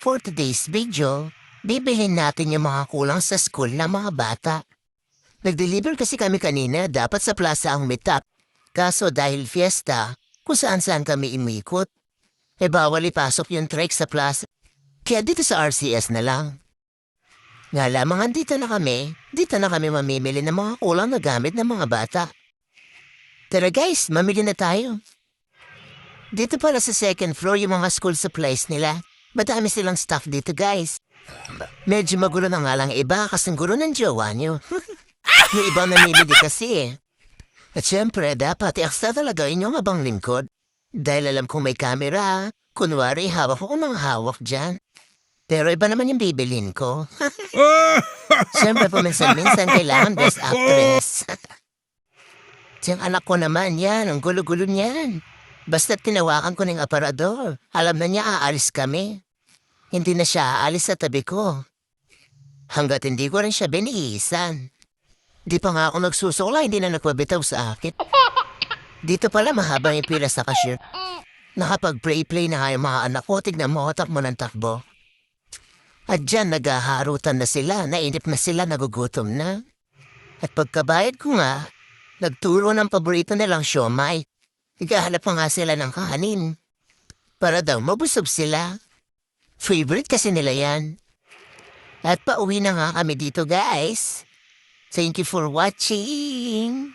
For today's video, bibilhin natin yung mga kulang sa school ng mga bata. Nag-deliver kasi kami kanina dapat sa plaza ang meet up. Kaso dahil fiesta, kung saan-saan kami imikot. Bawal ipasok yung trek sa plaza. Kaya dito sa RCS na lang. Nga lamang dito na kami mamimili ng mga kulang na gamit ng mga bata. Tara guys, mamili na tayo. Dito pala sa second floor yung mga school supplies nila. Madami silang staff dito guys. Medyo magulo na nga lang iba kasing gulo ng jowa nyo. Yung ibang namimili kasi eh. At syempre, dapat i-extra talaga inyong abang lingkod. Dahil alam kong may camera, kunwari hawak ko ng hawak dyan. Pero iba naman yung bibilin ko. Syempre, paminsan-minsan kailangan best actress. Siyang anak ko naman yan, ang gulo-gulo niyan. Basta't tinawakan ko ng aparador, alam na niya aalis kami. Hindi na siya aalis sa tabi ko. Hanggat hindi ko rin siya binihisan. Di pa nga ako nagsusukla, hindi na nagpabitaw sa akin. Dito pala mahaba yung pila sa cashier. Nakapag-play-play na nga yung mga anak ko, tignan mo, takbo ng takbo. At dyan naghaharutan na sila, nainip na sila, nagugutom na. At pagkabayad ko nga, nagturo ng paborito nilang siomay. Naghahanap pa nga sila ng kanin. Para daw mabusog sila. Favorite kasi nila yan. At pauwi na nga kami dito guys. Thank you for watching.